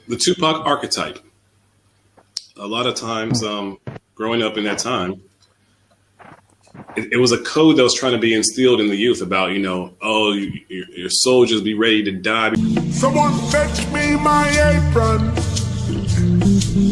the Tupac archetype. A lot of times, growing up in that time, it was a code that was trying to be instilled in the youth about, your soldiers be ready to die. Someone fetch me my apron.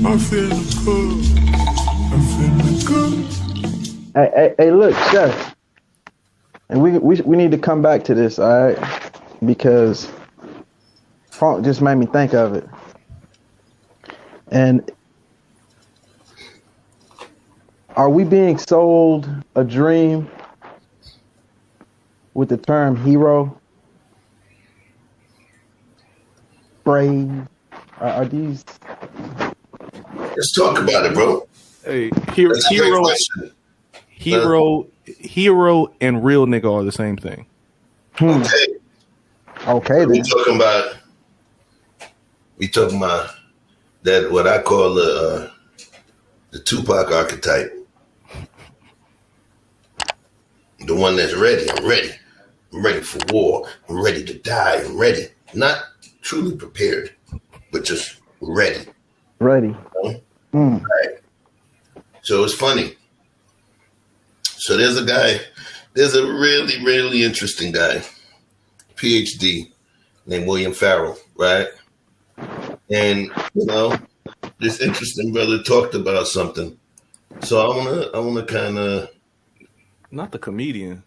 I feel good. I feel good. Hey, look, Chef. And we need to come back to this, all right? Because Funk just made me think of it. And are we being sold a dream with the term hero? Brave? Are these? Let's talk about it, bro. Hey, hero, and real nigga are the same thing. Okay. Then. We talking about that what I call the Tupac archetype. The one that's ready. I'm ready. I'm ready for war. I'm ready to die. I'm ready. Not truly prepared, but just ready. Ready. Right. So it's funny. So there's a really, really interesting guy, PhD, named William Farrell, right? And this interesting brother talked about something. So I wanna kind of. Not the comedian.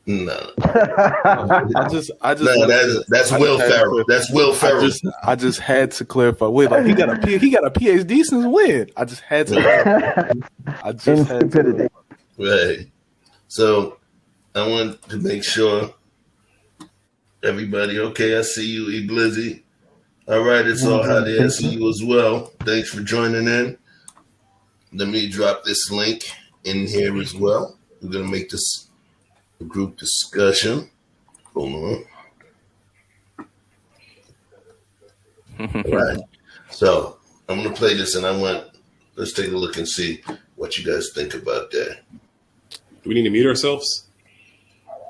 No. That's Will Ferrell. That's Will Ferrell. I just had to clarify. Wait, like he got a PhD since when? I just had to. Had to. Right. So I want to make sure everybody okay. I see you, E Blizzy. All right, it's all how they I see you as well. Thanks for joining in. Let me drop this link in here as well. We're gonna make this a group discussion. Hold on. All right. So I'm gonna play this, and let's take a look and see what you guys think about that. Do we need to mute ourselves?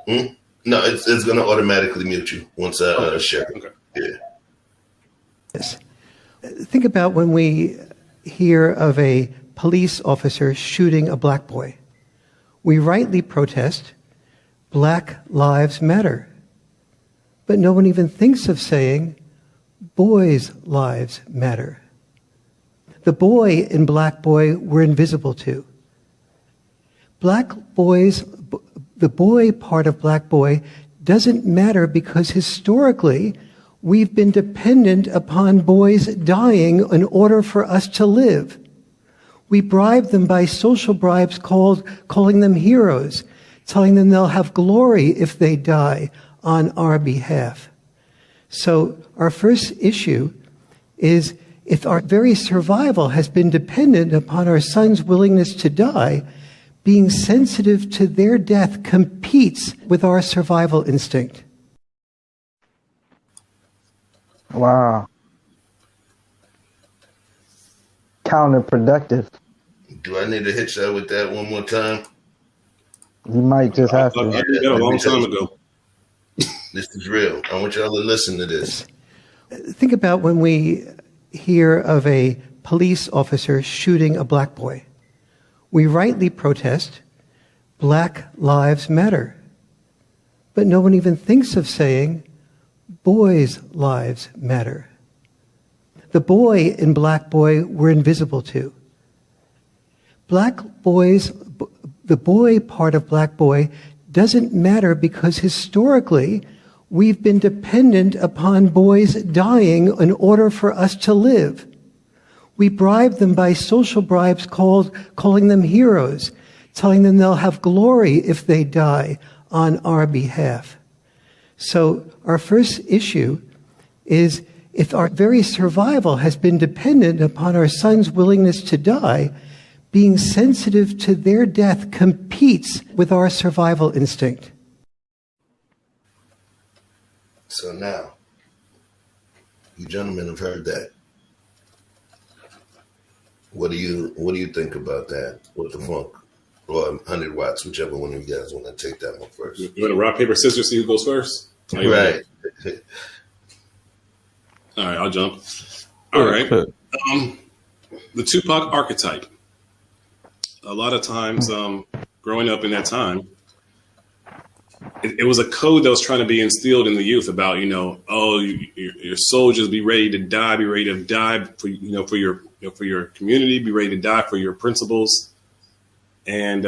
No, it's gonna automatically mute you once I share it. Okay. Yeah. Yes. Think about when we hear of a police officer shooting a black boy. We rightly protest, Black Lives Matter. But no one even thinks of saying, boys' lives matter. The boy in Black Boy we're invisible to. The boy part of Black Boy doesn't matter because historically we've been dependent upon boys dying in order for us to live. We bribe them by social bribes calling them heroes, telling them they'll have glory if they die on our behalf. So our first issue is if our very survival has been dependent upon our sons' willingness to die, being sensitive to their death competes with our survival instinct. Wow. Counterproductive. Do I need to hit you with that one more time? You might just have to. I did that a long time ago. This is real. I want y'all to listen to this. Think about when we hear of a police officer shooting a black boy. We rightly protest, Black Lives Matter. But no one even thinks of saying, boys' lives matter. The boy in Black Boy we're invisible to. The boy part of Black Boy doesn't matter because historically we've been dependent upon boys dying in order for us to live. We bribe them by social bribes calling them heroes, telling them they'll have glory if they die on our behalf. So our first issue is if our very survival has been dependent upon our sons' willingness to die, being sensitive to their death competes with our survival instinct. So now, you gentlemen have heard that. What do you think about that? What the funk? Or 100 watts, whichever one of you guys want to take that one first. You want to rock, paper, scissors, see who goes first? Right. All right, I'll jump. All right. The Tupac archetype. A lot of times, growing up in that time, it was a code that was trying to be instilled in the youth about, your soldiers, be ready to die for, for your community, be ready to die for your principles. And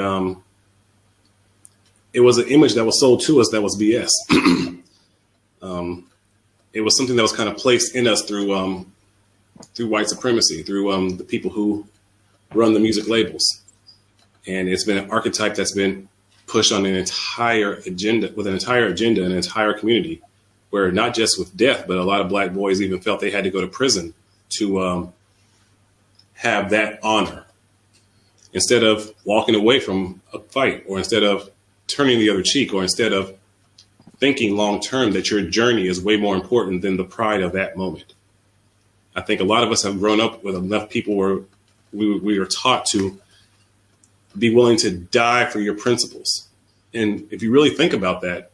it was an image that was sold to us that was BS. It was something that was kind of placed in us through white supremacy, through the people who run the music labels. And it's been an archetype that's been pushed on an entire agenda, an entire community, where not just with death, but a lot of black boys even felt they had to go to prison to have that honor. Instead of walking away from a fight, or instead of turning the other cheek, or instead of thinking long term that your journey is way more important than the pride of that moment. I think a lot of us have grown up with enough people where we are taught to be willing to die for your principles. And if you really think about that,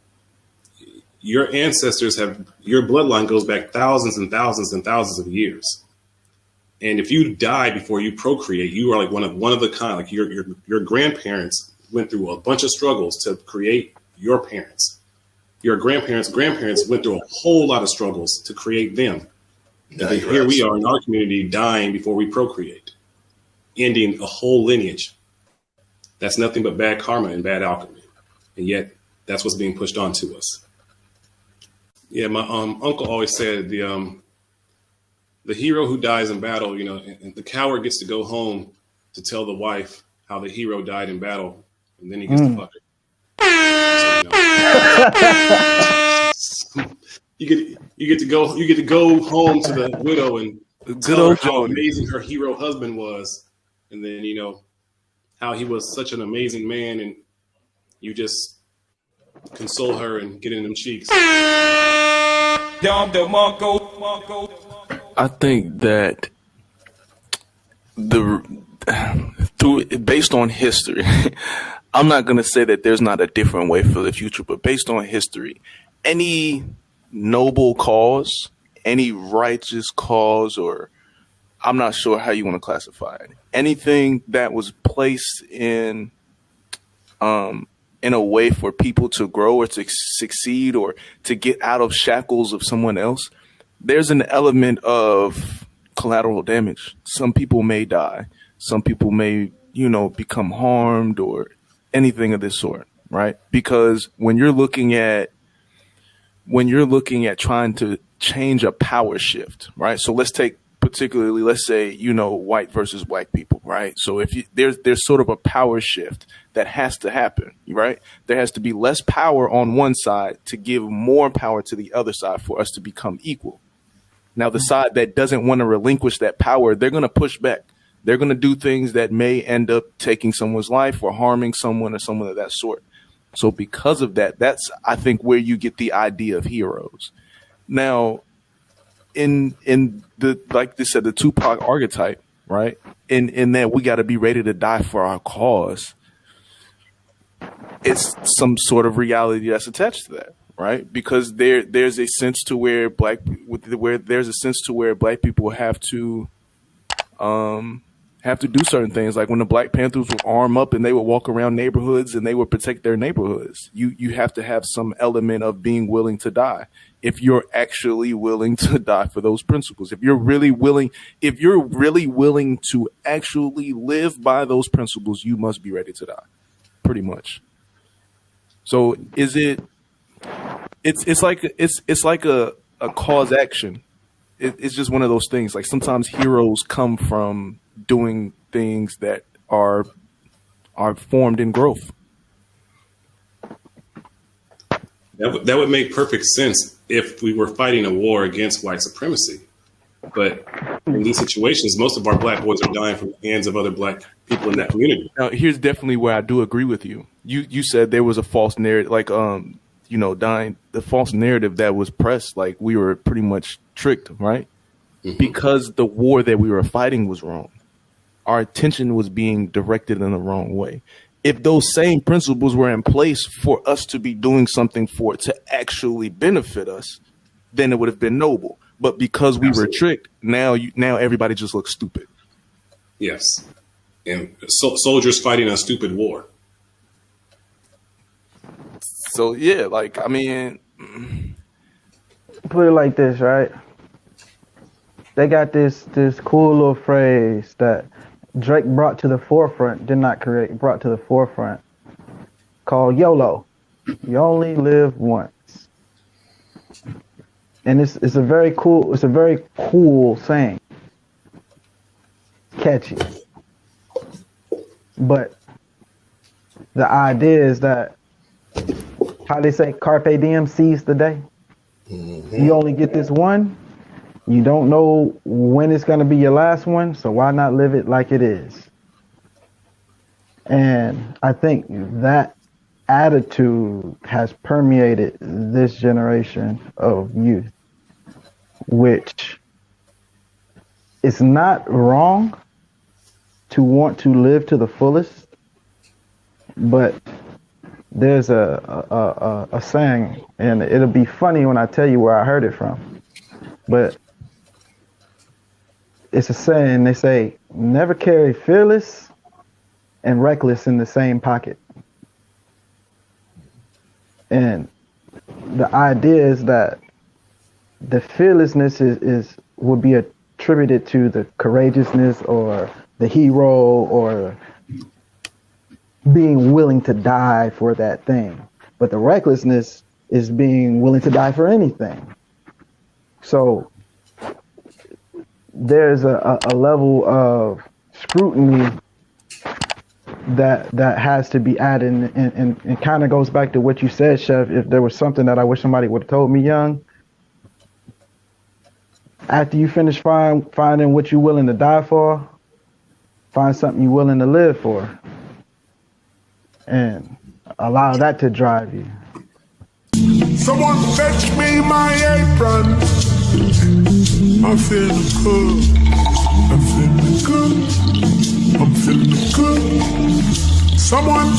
your ancestors your bloodline goes back thousands and thousands and thousands of years. And if you die before you procreate, you are like one of the kind. Like your grandparents went through a bunch of struggles to create your parents. Your grandparents went through a whole lot of struggles to create them. And here we are in our community dying before we procreate, ending a whole lineage. That's nothing but bad karma and bad alchemy. And yet that's what's being pushed onto us. Yeah, my uncle always said the hero who dies in battle, and the coward gets to go home to tell the wife how the hero died in battle, and then he gets to fuck her. So, you get to go home to the widow and tell her how amazing her hero husband was, and then how he was such an amazing man, and you just console her and get in them cheeks. I think that based on history, I'm not going to say that there's not a different way for the future, but based on history, any noble cause, any righteous cause, or I'm not sure how you want to classify it, anything that was placed in a way for people to grow or to succeed or to get out of shackles of someone else, there's an element of collateral damage. Some people may die. Some people may, become harmed or anything of this sort, right? Because when you're looking at trying to change a power shift, right? So let's say, white versus black people, right? So if there's sort of a power shift that has to happen, right? There has to be less power on one side to give more power to the other side for us to become equal. Now, the side that doesn't want to relinquish that power, they're going to push back. They're going to do things that may end up taking someone's life or harming someone or someone of that sort. So because of that, that's, I think, where you get the idea of heroes. Now, in the, like they said, the Tupac archetype, right? In that we got to be ready to die for our cause. It's some sort of reality that's attached to that, right? Because there's a sense to where black people have to do certain things. Like when the Black Panthers would arm up and they would walk around neighborhoods and they would protect their neighborhoods. You have to have some element of being willing to die. If you're actually willing to die for those principles, if you're really willing to actually live by those principles, you must be ready to die, pretty much. So it's like a cause action. It's just one of those things. Like sometimes heroes come from doing things that are formed in growth. That would make perfect sense if we were fighting a war against white supremacy. But in these situations, most of our black boys are dying from the hands of other black people in that community. Now, here's definitely where I do agree with you. You said there was a false narrative, like the false narrative that was pressed, like we were pretty much tricked, right? Mm-hmm. Because the war that we were fighting was wrong. Our attention was being directed in the wrong way. If those same principles were in place for us to be doing something for it to actually benefit us, then it would have been noble. But because we were tricked, now everybody just looks stupid. Yes. And soldiers fighting a stupid war. So yeah, like, I mean, put it like this, right? They got this cool little phrase that Drake brought to the forefront, did not create, brought to the forefront, called YOLO. You only live once. And it's a very cool saying. Catchy. But the idea is that, how they say, carpe diem, seize the day. Mm-hmm. You only get this one. You don't know when it's going to be your last one, so why not live it like it is? And I think that attitude has permeated this generation of youth, which is not wrong to want to live to the fullest, but there's a saying, and it'll be funny when I tell you where I heard it from, but it's a saying. They say, never carry fearless and reckless in the same pocket. And the idea is that the fearlessness would be attributed to the courageousness or the hero or being willing to die for that thing. But the recklessness is being willing to die for anything. So there's a level of scrutiny that has to be added, and it kind of goes back to what you said, Chef. If there was something that I wish somebody would have told me young, after you finish finding what you're willing to die for, find something you're willing to live for, and allow that to drive you. Someone fetch me my apron. I'm feeling good. I'm feeling good. I'm feeling good. Someone